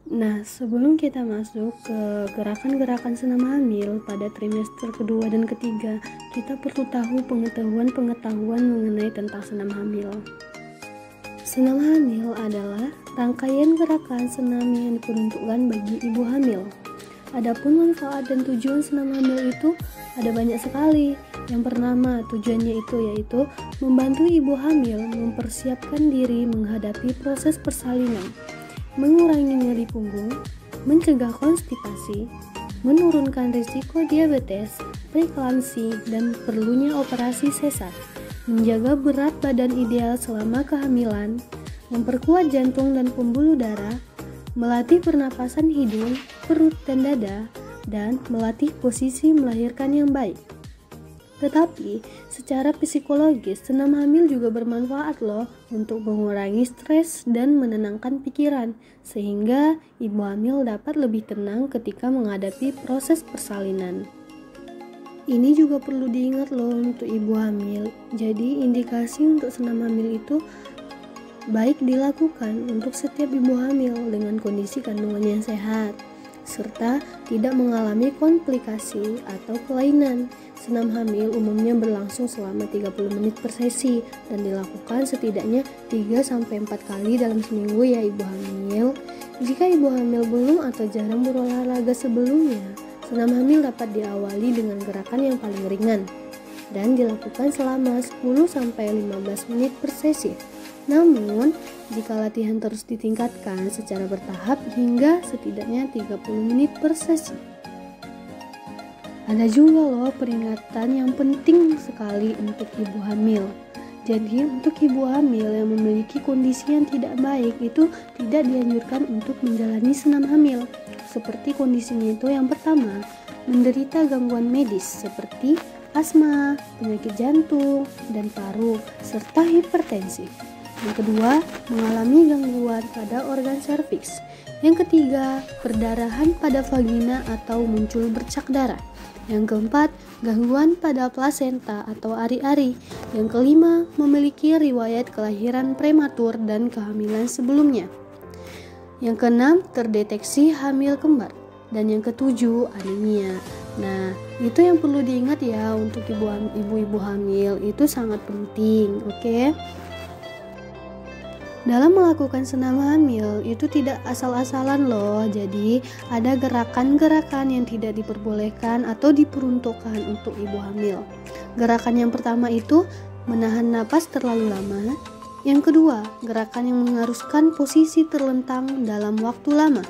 Nah, sebelum kita masuk ke gerakan-gerakan senam hamil pada trimester kedua dan ketiga, kita perlu tahu pengetahuan mengenai tentang senam hamil. Senam hamil adalah rangkaian gerakan senam yang diperuntukkan bagi ibu hamil. Adapun manfaat dan tujuan senam hamil itu ada banyak sekali. Yang pertama, tujuannya yaitu membantu ibu hamil mempersiapkan diri menghadapi proses persalinan, mengurangi nyeri punggung, mencegah konstipasi, menurunkan risiko diabetes, preeklamsi, dan perlunya operasi sesar, menjaga berat badan ideal selama kehamilan, memperkuat jantung dan pembuluh darah, melatih pernapasan hidung, perut, dan dada, dan melatih posisi melahirkan yang baik. Tetapi, secara psikologis, senam hamil juga bermanfaat loh untuk mengurangi stres dan menenangkan pikiran, sehingga ibu hamil dapat lebih tenang ketika menghadapi proses persalinan. Ini juga perlu diingat loh untuk ibu hamil. Jadi, indikasi untuk senam hamil itu baik dilakukan untuk setiap ibu hamil dengan kondisi kandungan yang sehat, serta tidak mengalami komplikasi atau kelainan. Senam hamil umumnya berlangsung selama 30 menit per sesi dan dilakukan setidaknya 3-4 kali dalam seminggu ya ibu hamil. Jika ibu hamil belum atau jarang berolahraga sebelumnya, senam hamil dapat diawali dengan gerakan yang paling ringan dan dilakukan selama 10-15 menit per sesi. Namun, jika latihan terus ditingkatkan secara bertahap hingga setidaknya 30 menit per sesi. Ada juga loh peringatan yang penting sekali untuk ibu hamil. Jadi untuk ibu hamil yang memiliki kondisi yang tidak baik itu tidak dianjurkan untuk menjalani senam hamil. Seperti kondisinya itu yang pertama, menderita gangguan medis seperti asma, penyakit jantung dan paru, serta hipertensi. Yang kedua, mengalami gangguan pada organ serviks. Yang ketiga, perdarahan pada vagina atau muncul bercak darah. Yang keempat, gangguan pada plasenta atau ari-ari. Yang kelima, memiliki riwayat kelahiran prematur dan kehamilan sebelumnya. Yang keenam, terdeteksi hamil kembar. Dan yang ketujuh, anemia. Nah, itu yang perlu diingat ya untuk ibu-ibu hamil, itu sangat penting, oke? Dalam melakukan senam hamil itu tidak asal-asalan loh. Jadi ada gerakan-gerakan yang tidak diperbolehkan atau diperuntukkan untuk ibu hamil. Gerakan yang pertama itu menahan napas terlalu lama. Yang kedua, gerakan yang mengharuskan posisi terlentang dalam waktu lama.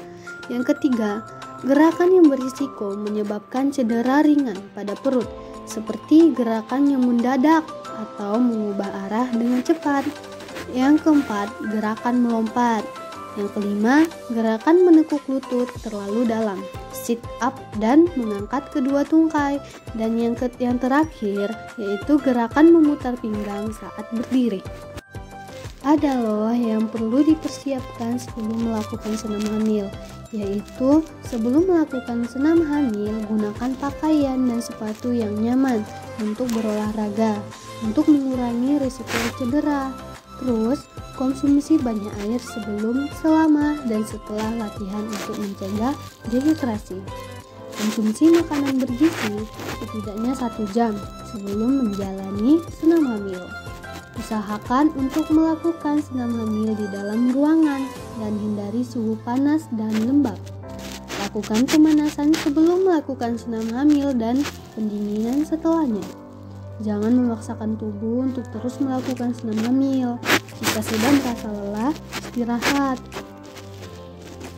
Yang ketiga, gerakan yang berisiko menyebabkan cedera ringan pada perut, seperti gerakan yang mendadak atau mengubah arah dengan cepat. Yang keempat, gerakan melompat. Yang kelima, gerakan menekuk lutut terlalu dalam, sit up dan mengangkat kedua tungkai. Dan yang terakhir, yaitu gerakan memutar pinggang saat berdiri. Ada loh yang perlu dipersiapkan sebelum melakukan senam hamil, yaitu sebelum melakukan senam hamil, gunakan pakaian dan sepatu yang nyaman untuk berolahraga, untuk mengurangi risiko cedera. Terus, konsumsi banyak air sebelum, selama, dan setelah latihan untuk mencegah dehidrasi. Konsumsi makanan bergizi setidaknya 1 jam sebelum menjalani senam hamil. Usahakan untuk melakukan senam hamil di dalam ruangan dan hindari suhu panas dan lembab. Lakukan pemanasan sebelum melakukan senam hamil dan pendinginan setelahnya. Jangan memaksakan tubuh untuk terus melakukan senam hamil. Jika sudah merasa lelah, istirahat.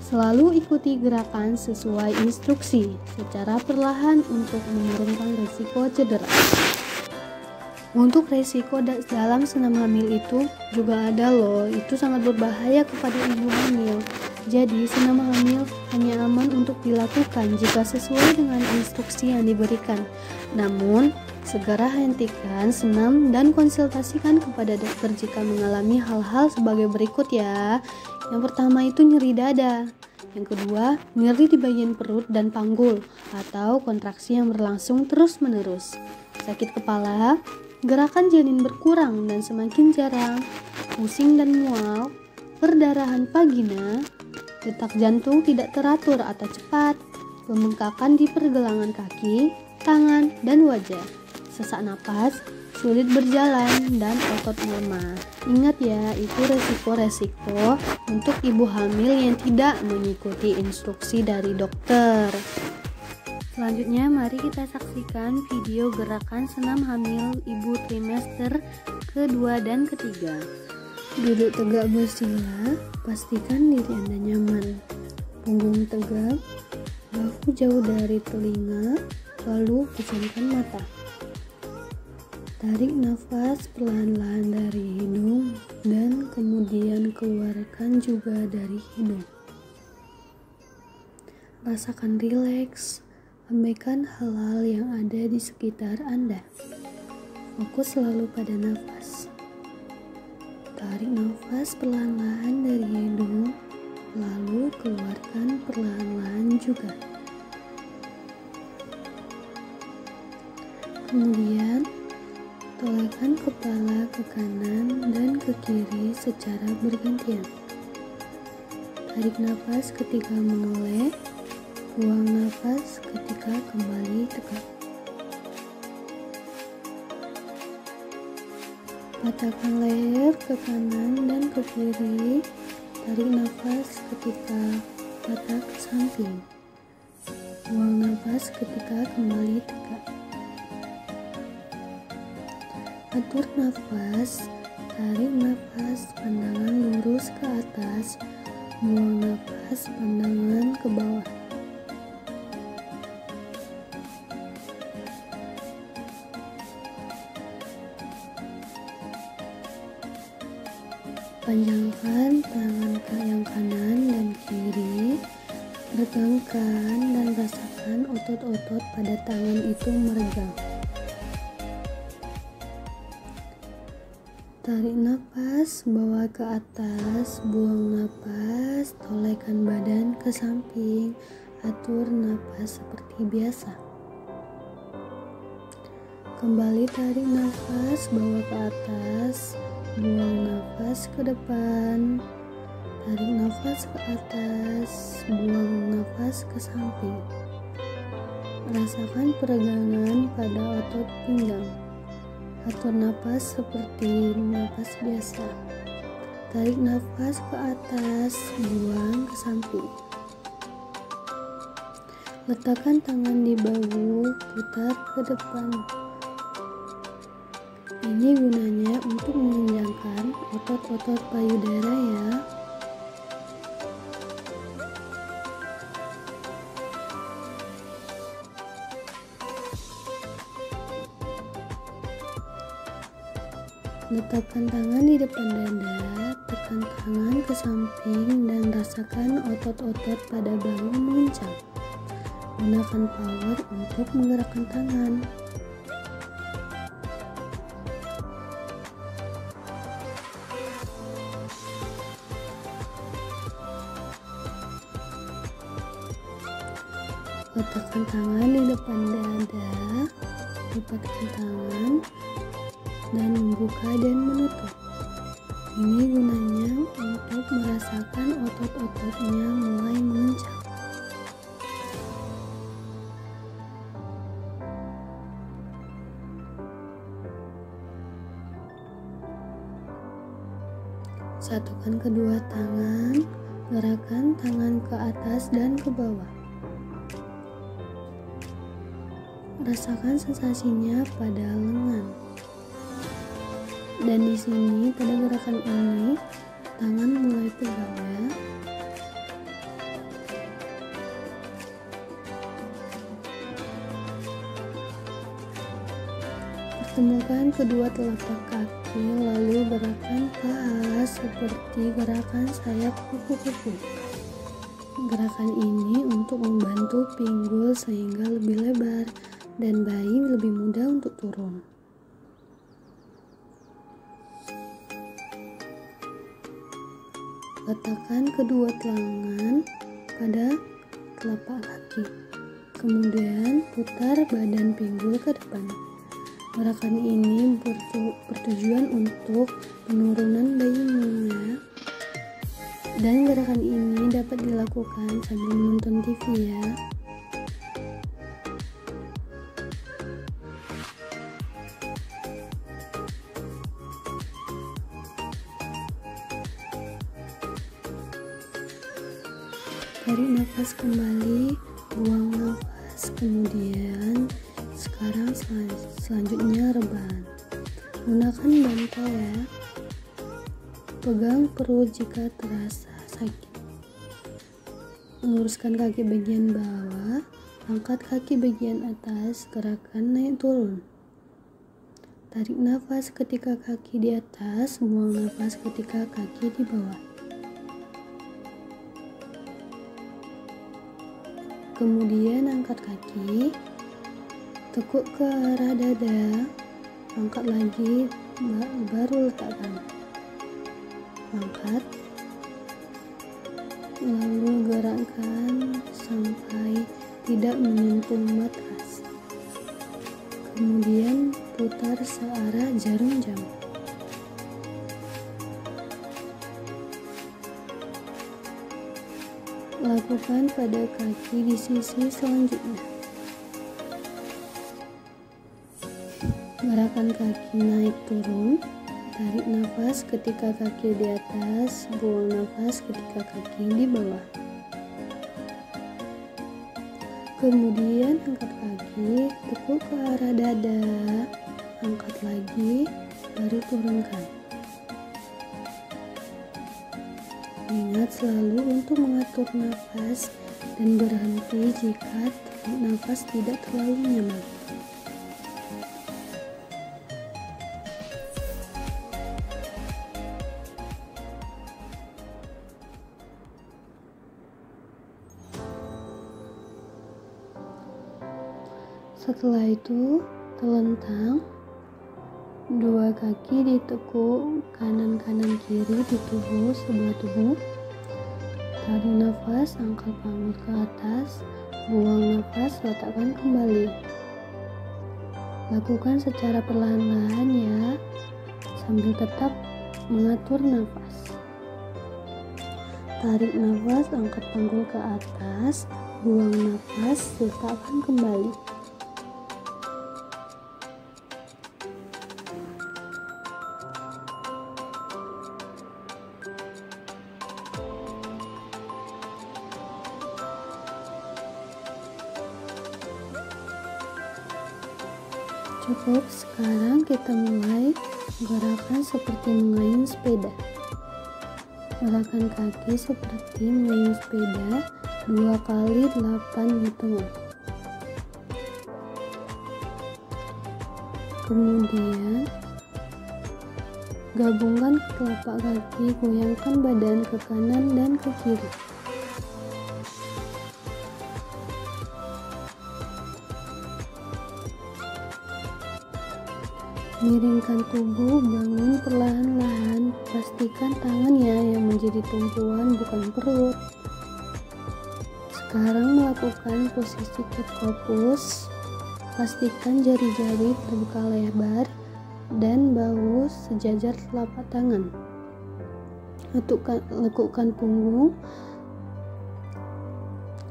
Selalu ikuti gerakan sesuai instruksi secara perlahan untuk menurunkan risiko cedera. Untuk risiko dalam senam hamil itu juga ada loh, itu sangat berbahaya kepada ibu hamil. Jadi senam hamil hanya aman untuk dilakukan jika sesuai dengan instruksi yang diberikan. Namun, segera hentikan senam dan konsultasikan kepada dokter jika mengalami hal-hal sebagai berikut ya. Yang pertama itu nyeri dada. Yang kedua, nyeri di bagian perut dan panggul atau kontraksi yang berlangsung terus-menerus. Sakit kepala, gerakan janin berkurang dan semakin jarang, pusing dan mual, perdarahan vagina, detak jantung tidak teratur atau cepat, pembengkakan di pergelangan kaki, tangan, dan wajah, sesak napas, sulit berjalan, dan otot melemah. Ingat ya, itu resiko-resiko untuk ibu hamil yang tidak mengikuti instruksi dari dokter. Selanjutnya, mari kita saksikan video gerakan senam hamil ibu trimester kedua dan ketiga. Duduk tegak bersila, pastikan diri Anda nyaman. Punggung tegak, bahu jauh dari telinga, lalu pejamkan mata. Tarik nafas perlahan-lahan dari hidung dan kemudian keluarkan juga dari hidung. Rasakan rileks. Abaikan hal-hal yang ada di sekitar Anda. Fokus selalu pada nafas. Tarik nafas perlahan-lahan dari hidung, lalu keluarkan perlahan-lahan juga. Kemudian, tolakkan kepala ke kanan dan ke kiri secara bergantian. Tarik nafas ketika menoleh. Buang nafas ketika kembali tegak. Patahkan leher ke kanan dan ke kiri. Tarik nafas ketika patah ke samping. Buang nafas ketika kembali tegak. Atur nafas. Tarik nafas, pandangan lurus ke atas. Buang nafas, pandangan ke bawah. Panjangkan tangan yang kanan dan kiri, regangkan dan rasakan otot-otot pada tangan itu meregang. Tarik nafas, bawa ke atas, buang nafas, tolakkan badan ke samping, atur nafas seperti biasa. Kembali tarik nafas, bawa ke atas, buang nafas ke depan, tarik nafas ke atas, buang nafas ke samping. Rasakan peregangan pada otot pinggang. Atur nafas seperti nafas biasa. Tarik nafas ke atas, buang ke samping. Letakkan tangan di bahu, putar ke depan. Ini gunanya untuk mengencangkan otot-otot payudara ya. Letakkan tangan di depan dada, tekan tangan ke samping dan rasakan otot-otot pada bahu mengencang. Gunakan power untuk menggerakkan tangan. Letakkan tangan di depan dada, lipatkan tangan, dan membuka dan menutup. Ini gunanya untuk merasakan otot-ototnya mulai mengencang. Satukan kedua tangan, gerakan tangan ke atas dan ke bawah. Rasakan sensasinya pada lengan. Dan di sini pada gerakan ini tangan mulai pegang ya. Pertemukan kedua telapak kaki lalu gerakan paha seperti gerakan sayap kupu-kupu. Gerakan ini untuk membantu pinggul sehingga lebih lebar dan bayi lebih mudah untuk turun. Letakkan kedua tangan pada telapak kaki. Kemudian putar badan pinggul ke depan. Gerakan ini bertujuan untuk penurunan bayimu ya. Dan gerakan ini dapat dilakukan sambil menonton TV ya. Tarik nafas kembali, buang nafas, kemudian selanjutnya rebahan. Gunakan bantal ya. Pegang perut jika terasa sakit. Luruskan kaki bagian bawah, angkat kaki bagian atas, gerakan naik turun. Tarik nafas ketika kaki di atas, buang nafas ketika kaki di bawah. Kemudian angkat kaki, tekuk ke arah dada, angkat lagi, baru letakkan. Angkat, lalu gerakkan sampai tidak menyentuh matras. Kemudian putar searah jarum jam. Lakukan pada kaki di sisi selanjutnya. Gerakan kaki naik turun. Tarik nafas ketika kaki di atas, buang nafas ketika kaki di bawah. Kemudian angkat kaki, tekuk ke arah dada, angkat lagi, baru turunkan. Ingat selalu untuk mengatur nafas dan berhenti jika nafas tidak terlalu nyaman. Setelah itu, telentang, dua kaki ditekuk kanan kiri di tubuh sebelah tubuh. Tarik nafas, angkat panggul ke atas, buang nafas, letakkan kembali. Lakukan secara perlahan-lahan ya, sambil tetap mengatur nafas. Tarik nafas, angkat panggul ke atas, buang nafas, letakkan kembali. Cukup, sekarang kita mulai gerakan seperti mengayun sepeda. Gerakan kaki seperti mengayun sepeda 2 kali 8 hitungan. Kemudian gabungkan telapak kaki, goyangkan badan ke kanan dan ke kiri. Miringkan tubuh, bangun perlahan-lahan, pastikan tangannya yang menjadi tumpuan bukan perut. Sekarang melakukan posisi ketopus, pastikan jari-jari terbuka lebar dan bahu sejajar telapak tangan. Lekukkan punggung,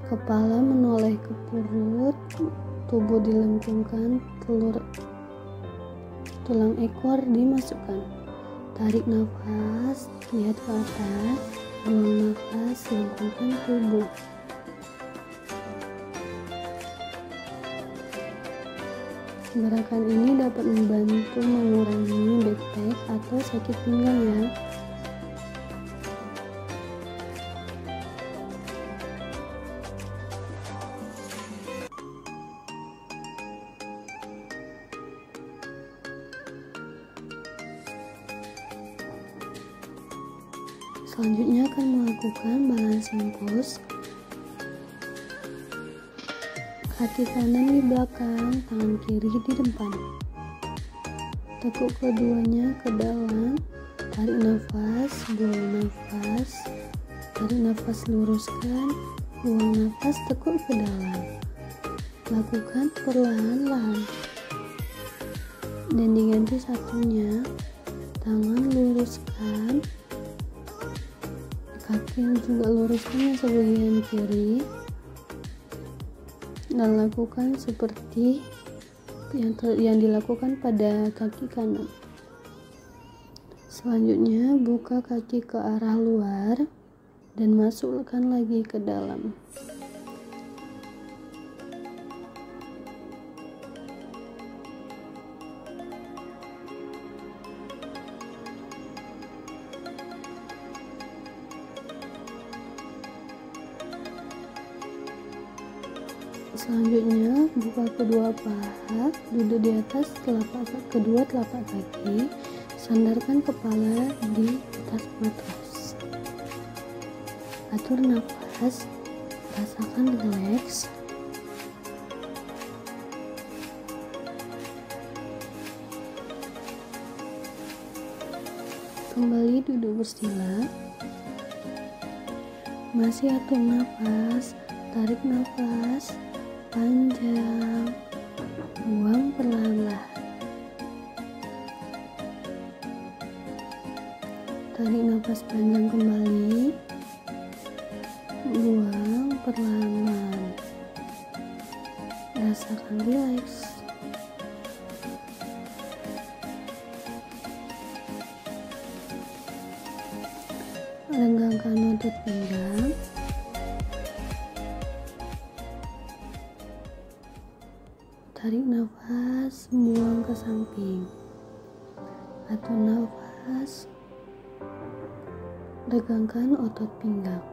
kepala menoleh ke perut, tubuh dilengkungkan, tulang ekor dimasukkan. Tarik nafas, lihat ke atas, buang nafas, lengkungkan tubuh. Gerakan ini dapat membantu mengurangi back atau sakit pinggang ya. Selanjutnya akan melakukan balancing pose. Kaki kanan di belakang, tangan kiri di depan. Tekuk keduanya ke dalam, tarik nafas, buang nafas, tarik nafas, luruskan, buang nafas, tekuk ke dalam. Lakukan perlahan-lahan. Dan diganti satunya, tangan luruskan, Kaki yang juga luruskan sebagian kiri dan lakukan seperti yang dilakukan pada kaki kanan. Selanjutnya buka kaki ke arah luar dan masukkan lagi ke dalam. Selanjutnya buka kedua paha, duduk di atas kedua telapak kaki, sandarkan kepala di atas matras. Atur nafas, rasakan rileks. Kembali duduk bersila. Masih atur nafas, tarik nafas panjang, buang perlahan-lahan. Tarik nafas panjang kembali, buang perlahan-lahan. Rasakan rileks. Lenggangkan otot pinggang. Tarik nafas, buang ke samping. Atur nafas, regangkan otot pinggang.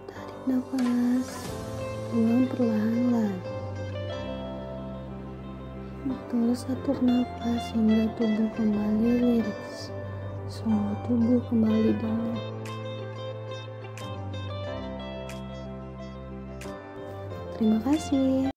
Tarik nafas, buang perlahan-lahan. Terus atur nafas hingga tubuh kembali rileks. Semua tubuh kembali dingin. Terima kasih.